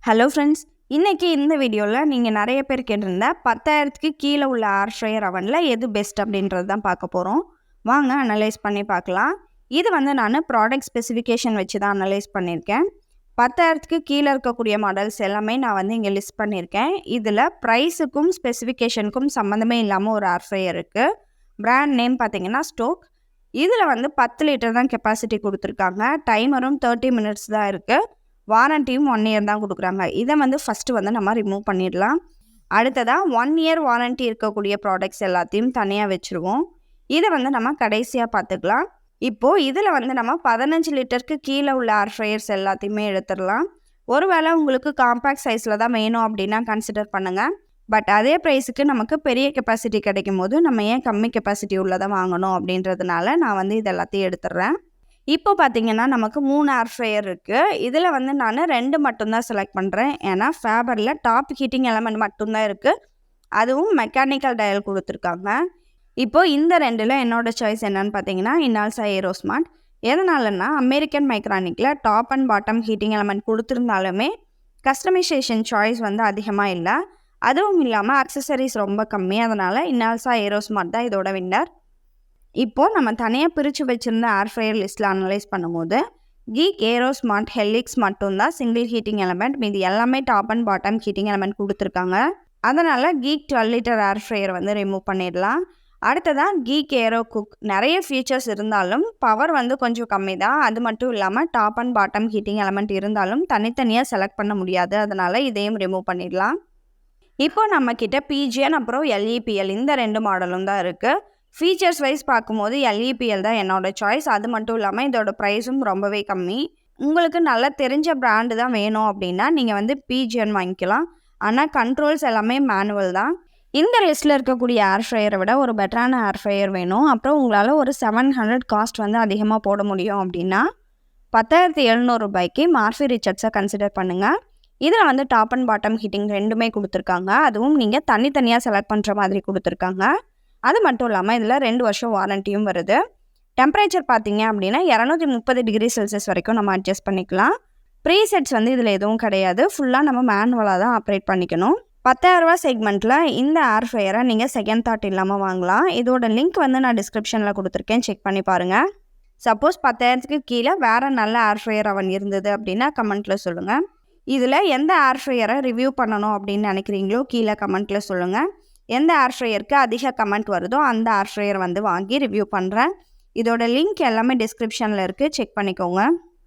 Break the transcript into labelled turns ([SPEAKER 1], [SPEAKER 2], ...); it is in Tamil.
[SPEAKER 1] ஹலோ ஃப்ரெண்ட்ஸ், இன்றைக்கி இந்த வீடியோவில் நீங்கள் நிறைய பேர் கேட்டிருந்த 10,000க்கு கீழே உள்ள ஏர் ஃப்ரையர் அவனில் எது பெஸ்ட் அப்படின்றது தான் பார்க்க போகிறோம். வாங்க அனலைஸ் பண்ணி பார்க்கலாம். இது நான் ப்ராடக்ட் ஸ்பெசிஃபிகேஷன் வச்சு தான் அனலைஸ் பண்ணியிருக்கேன். 10,000க்கு கீழே இருக்கக்கூடிய மாடல்ஸ் எல்லாமே நான் இங்கே லிஸ்ட் பண்ணியிருக்கேன். இதில் ப்ரைஸுக்கும் ஸ்பெசிஃபிகேஷனுக்கும் சம்மந்தமே இல்லாமல் ஒரு ஏர் ஃப்ரையர் இருக்குது. பிராண்ட் நேம் பார்த்திங்கன்னா ஸ்டோக். இதில் 10 லிட்டர் தான் கெப்பாசிட்டி கொடுத்துருக்காங்க. டைமரும் 30 மினிட்ஸ் தான் இருக்குது. வாரண்டியும் 1 இயர் தான் கொடுக்குறாங்க. இதை ஃபஸ்ட்டு நம்ம ரிமூவ் பண்ணிடலாம். அடுத்ததாக 1 இயர் வாரண்டி இருக்கக்கூடிய ப்ராடக்ட்ஸ் எல்லாத்தையும் தனியாக வச்சுருவோம். இதை நம்ம கடைசியாக பார்த்துக்கலாம். இப்போது இதில் நம்ம 15 லிட்டருக்கு கீழே உள்ள ஏர் ஃப்ரையர்ஸ் எல்லாத்தையுமே எடுத்துடலாம். ஒருவேளை உங்களுக்கு காம்பேக்ட் சைஸில் தான் வேணும் அப்படின்னா கன்சிடர் பண்ணுங்கள். பட் அதே ப்ரைஸுக்கு நமக்கு பெரிய கெப்பாசிட்டி கிடைக்கும் போது நம்ம ஏன் கம்மி கெப்பாசிட்டி உள்ளதை வாங்கணும் அப்படின்றதுனால நான் இது எல்லாத்தையும் எடுத்துடுறேன். இப்போ பார்த்தீங்கன்னா நமக்கு 3 ஏர் ஃப்ரையர் இருக்குது. இதில் நான் 2 மட்டும்தான் செலக்ட் பண்ணுறேன். ஏன்னா ஃபேபரில் டாப் ஹீட்டிங் எலமெண்ட் மட்டும்தான் இருக்குது. அதுவும் மெக்கானிக்கல் டயல் கொடுத்துருக்காங்க. இப்போது இந்த 2ல் என்னோடய சாய்ஸ் என்னன்னு பார்த்தீங்கன்னா இனால்சா ஏரோஸ்மார்ட். எதனாலன்னா அமெரிக்கன் மைக்ரானிக்கில் top and bottom heating element கொடுத்துருந்தாலுமே கஸ்டமைசேஷன் சாய்ஸ் அதிகமாக இல்லை. அதுவும் இல்லாமல் அக்சசரிஸ் ரொம்ப கம்மி. அதனால் இனால்சா ஏரோஸ்மார்ட் தான் இதோட வின்னர். இப்போது நம்ம தனியாக பிரித்து வச்சுருந்த ஏர் ஃப்ரையர் லிஸ்ட்டில் அனலைஸ் பண்ணும்போது கீக் ஏரோஸ்மார்ட் ஹெலிக்ஸ் மட்டும்தான் சிங்கிள் ஹீட்டிங் எலமெண்ட். மீதி எல்லாமே top and bottom heating element கொடுத்துருக்காங்க. அதனால் கீக் 12 லிட்டர் ஏர் ஃப்ரையர் ரிமூவ் பண்ணிடலாம். அடுத்ததான் கீக் ஏரோ குக். நிறைய ஃபீச்சர்ஸ் இருந்தாலும் பவர் கொஞ்சம் கம்மி தான். அது மட்டும் இல்லாமல் top and bottom heating element இருந்தாலும் தனித்தனியாக செலக்ட் பண்ண முடியாது. அதனால் இதையும் ரிமூவ் பண்ணிடலாம். இப்போ நம்மக்கிட்ட பிஜிஎன் அப்புறம் எல்இபிஎல் இந்த 2 மாடலும் தான் இருக்குது. ஃபீச்சர்ஸ் வைஸ் பார்க்கும்போது எல்இபிஎல் தான் என்னோடய சாய்ஸ். அது மட்டும் இல்லாமல் இதோட ப்ரைஸும் ரொம்பவே கம்மி. உங்களுக்கு நல்லா தெரிஞ்ச பிராண்டு தான் வேணும் அப்படின்னா நீங்கள் பிஜிஎன் வாங்கிக்கலாம். ஆனால் கண்ட்ரோல்ஸ் எல்லாமே மேனுவல் தான். இந்த லிஸ்ட்டில் இருக்கக்கூடிய ஏர் ஃப்ரையரை விட ஒரு பெட்டரான ஏர் ஃப்ரையர் வேணும், அப்புறம் உங்களால் ஒரு 700 காஸ்ட் அதிகமாக போட முடியும் அப்படின்னா 10,700 ரூபாய்க்கு மார்ஃபி ரிச்சர்ட்ஸை கன்சிடர் பண்ணுங்கள். இதில் டாப் அண்ட் பாட்டம் ஹீட்டிங் ரெண்டுமே கொடுத்துருக்காங்க. அதுவும் நீங்கள் தனித்தனியாக செலக்ட் பண்ணுற மாதிரி கொடுத்துருக்காங்க. அது மட்டும் இல்லாமல் இதில் 2 வருஷம் வாரண்டியும் வருது. டெம்பரேச்சர் பார்த்தீங்க அப்படின்னா 230 டிகிரி செல்சியஸ் வரைக்கும் நம்ம அட்ஜஸ்ட் பண்ணிக்கலாம். ப்ரீசெட்ஸ் இதில் எதுவும் கிடையாது. ஃபுல்லாக நம்ம மேனுவலாக தான் ஆப்ரேட் பண்ணிக்கணும். 10,000 ரூபா செக்மெண்ட்டில் இந்த ஏர் ஃப்ரையரை நீங்கள் செகண்ட் தாட் இல்லாமல் வாங்கலாம். இதோட லிங்க் நான் டிஸ்கிரிப்ஷனில் கொடுத்துருக்கேன், செக் பண்ணி பாருங்கள். சப்போஸ் 10,000க்கு கீழே வேறு நல்ல ஏர் ஃப்ரையர் அவன் இருந்தது அப்படின்னா கமெண்ட்டில் சொல்லுங்கள். இதில் எந்த ஏர் ஃப்ரையரை ரிவ்யூ பண்ணணும் அப்படின்னு நினைக்கிறீங்களோ கீழே கமெண்ட்டில் சொல்லுங்கள். எந்த ஏர் ஃப்ரையருக்கு அதிக கமெண்ட் வருதோ அந்த ஏர் ஃப்ரையர் வாங்கி ரிவ்யூ பண்ணுறேன். இதோட லிங்க் எல்லாமே டிஸ்கிரிப்ஷனில் இருக்குது, செக் பண்ணிக்கோங்க.